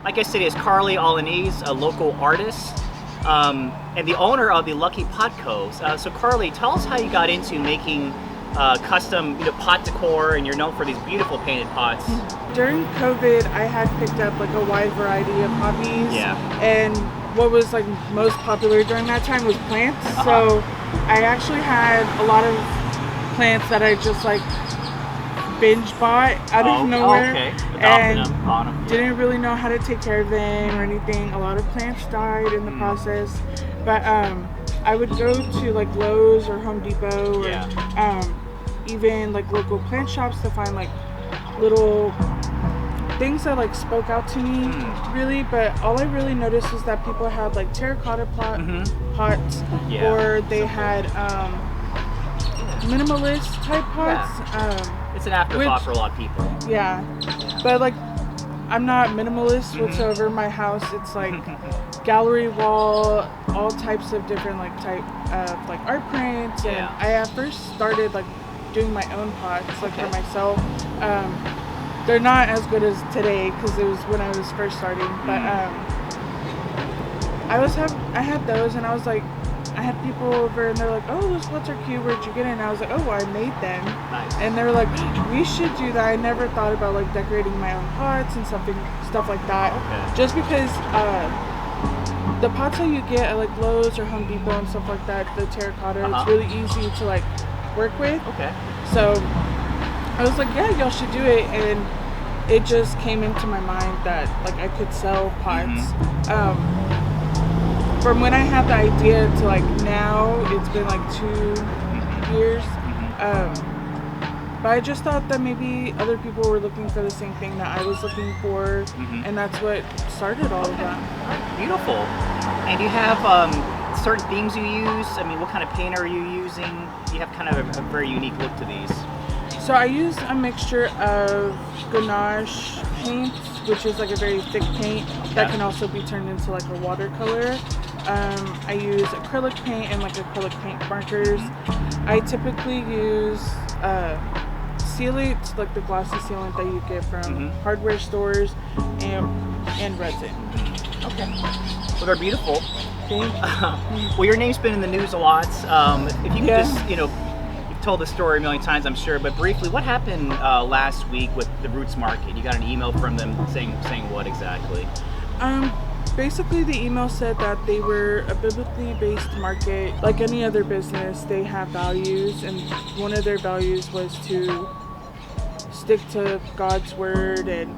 My guest today is Carlie Alaniz, a local artist and the owner of the Lucky Pot Co. So Carlie, tell us how you got into making custom pot decor, and you're known for these beautiful painted pots. During COVID, I had picked up like a wide variety of hobbies. Yeah. And what was like most popular during that time was plants. So I actually had a lot of plants that I just like binge bought out of nowhere. Okay. And didn't really know how to take care of them or anything. A lot of plants died in the process. But I would go to like Lowe's or Home Depot or even like local plant shops to find like little things that like spoke out to me really. But all I really noticed was that people had like terracotta pots or they had minimalist type pots. It's an afterthought for a lot of people. Yeah. But like I'm not minimalist whatsoever. My house, it's like gallery wall, all types of different like type of like art prints. And I at first started like doing my own pots like for myself. They're not as good as today because it was when I was first starting. But I had those, and I was like, I had people over and they're like, oh, those pots are cute, where'd you get it? And I was like, oh, I made them. Nice. And they were like, we should do that. I never thought about like decorating my own pots and stuff like that. Just because the pots that you get at like Lowe's or Home Depot and stuff like that, the terracotta, it's really easy to like work with. So I was like, yeah, y'all should do it. And it just came into my mind that like I could sell pots. From when I had the idea to like now, it's been like 2 years. But I just thought that maybe other people were looking for the same thing that I was looking for, and that's what started all of that. Beautiful. And do you have certain themes you use? I mean, what kind of paint are you using? You have kind of a very unique look to these. So I use a mixture of ganache paints, which is like a very thick paint that can also be turned into like a watercolor. I use acrylic paint and like acrylic paint markers. I typically use sealant, like the glossy sealant that you get from hardware stores, and resin. Okay. Well, they're beautiful. Thank you. Well, your name's been in the news a lot. If you could just, you've told the story a million times, I'm sure, but briefly, what happened last week with the Roots Market? You got an email from them saying what exactly? Basically, the email said that they were a biblically based market. Like any other business, they have values, and one of their values was to stick to God's word, and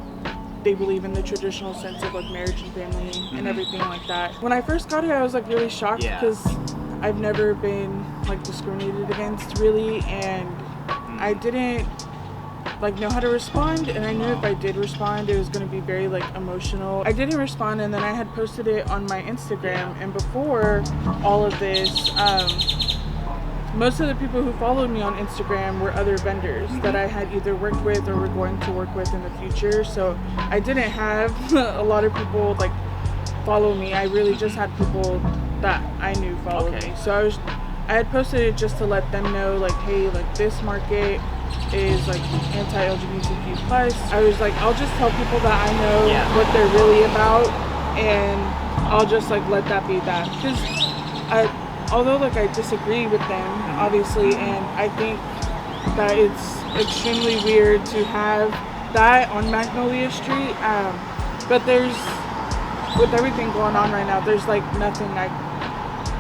they believe in the traditional sense of like marriage and family and everything like that. When I first got it, I was like really shocked because I've never been like discriminated against really, and I didn't like know how to respond, and I knew if I did respond it was going to be very like emotional. I didn't respond, and then I had posted it on my Instagram, and before all of this, most of the people who followed me on Instagram were other vendors that I had either worked with or were going to work with in the future. So I didn't have a lot of people like follow me. I really just had people that I knew follow me. So I had posted it just to let them know like, hey, like this market is like anti-LGBTQ plus. I was like, I'll just tell people that I know what they're really about, and I'll just like let that be that. Because although like I disagree with them obviously, and I think that it's extremely weird to have that on Magnolia Street, but there's, with everything going on right now, there's like nothing I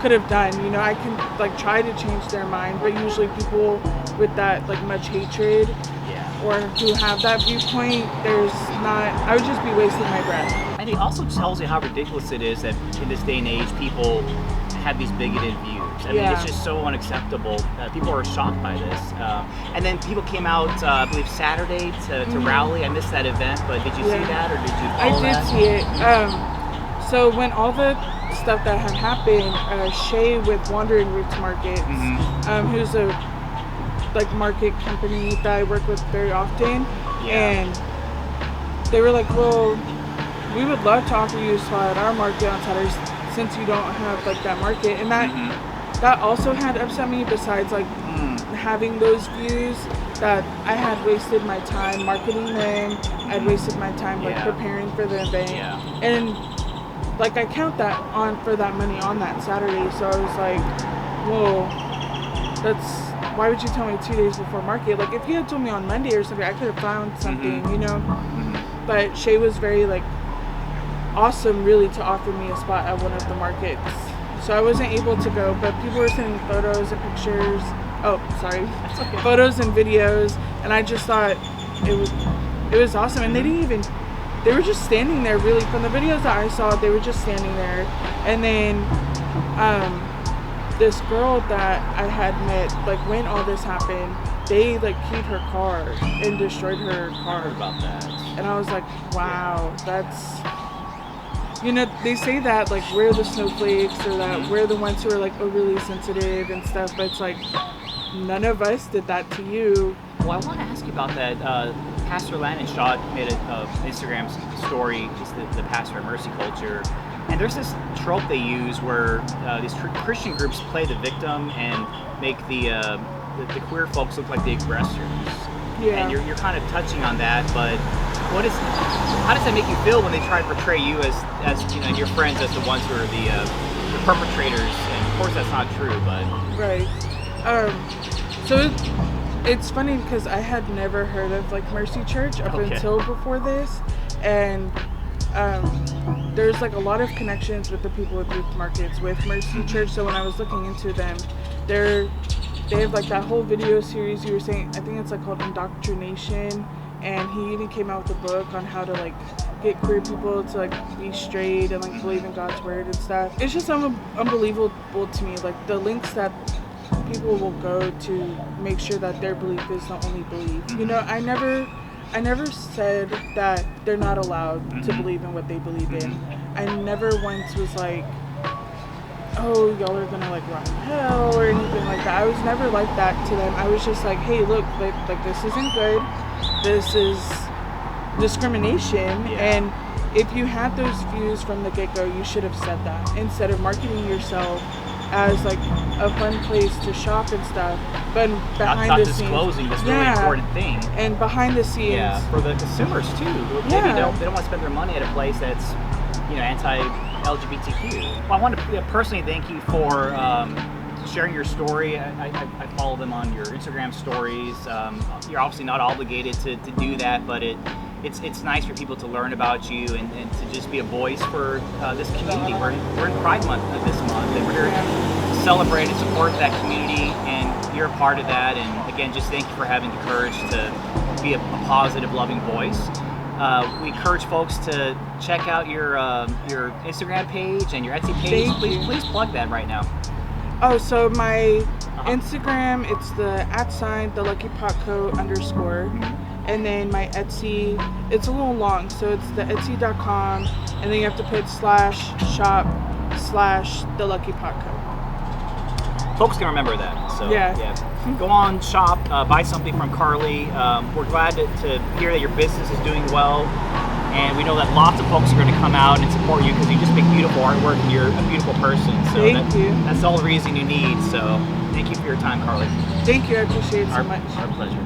could have done. I can like try to change their mind, but usually people with that like much hatred or who have that viewpoint, there's not, I would just be wasting my breath. And it also tells you how ridiculous it is that in this day and age people have these bigoted views. I mean, it's just so unacceptable. People are shocked by this. And then people came out, I believe Saturday to rally. I missed that event, but did you see that, or did you follow that? I did see it. So when all the stuff that had happened, Shay with Wandering Roots Markets, who's a like market company that I work with very often, and they were like, well, we would love to offer you a spot at our market on Saturdays since you don't have like that market. And that also had upset me, besides like having those views. that I had wasted my time marketing them. I'd wasted my time like preparing for the event, and like I count that on for that money on that Saturday. So I was like, whoa, why would you tell me 2 days before market? Like if you had told me on Monday or something, I could have found something, you know. But Shay was very like awesome, really, to offer me a spot at one of the markets. So I wasn't able to go, but people were sending photos and pictures. Oh, sorry, okay. Photos and videos, and I just thought it was awesome. And they were just standing there. Really, from the videos that I saw, they were just standing there. And then this girl that I had met, like when all this happened, they like keyed her car and destroyed her car. I heard about that. And I was like, wow, that's. You know, they say that like we're the snowflakes, or that we're the ones who are like overly sensitive and stuff, but it's like none of us did that to you. Well, I want to ask you about that. Pastor Alaniz made an Instagram story, just the pastor of Mercy Culture, and there's this trope they use where these Christian groups play the victim and make the queer folks look like the aggressors. Yeah. And you're kind of touching on that, but how does that make you feel when they try to portray you as you know, your friends as the ones who are the perpetrators? And of course that's not true, but right. So it's funny because I had never heard of like Mercy Church up until before this, and there's like a lot of connections with the people with youth markets with Mercy Church. So when I was looking into them, they have like that whole video series you were saying. I think it's like called Indoctrination. And he even came out with a book on how to like get queer people to like be straight and like believe in God's word and stuff. It's just unbelievable to me, like the links that people will go to make sure that their belief is the only belief. You know, I never said that they're not allowed to believe in what they believe in. I never once was like, oh, y'all are gonna like rot in hell or anything like that. I was never like that to them. I was just like, hey, look, like this isn't good. This is discrimination, and if you had those views from the get-go, you should have said that instead of marketing yourself as like a fun place to shop and stuff, but behind not the scenes, disclosing this really important thing, and behind the scenes, for the consumers too. Maybe they don't want to spend their money at a place that's, you know, anti-LGBTQ. Well, I want to personally thank you for sharing your story. I follow them on your Instagram stories. You're obviously not obligated to do that, but it's nice for people to learn about you and to just be a voice for this community. We're in Pride Month this month, and we're here to celebrate and support that community, and you're a part of that. And again, just thank you for having the courage to be a positive, loving voice. We encourage folks to check out your Instagram page and your Etsy page. Please plug that right now. Oh, so my Instagram, it's the @theluckypotco_, and then my Etsy, it's a little long, so it's the etsy.com, and then you have to put /shop/theluckypotco. Folks can remember that. So yeah. Go on, shop, buy something from Carlie. We're glad to hear that your business is doing well. And we know that lots of folks are going to come out and support you because you just make beautiful artwork and you're a beautiful person. So thank you. That's all the reason you need. So thank you for your time, Carlie. Thank you. I appreciate it so much. Our pleasure.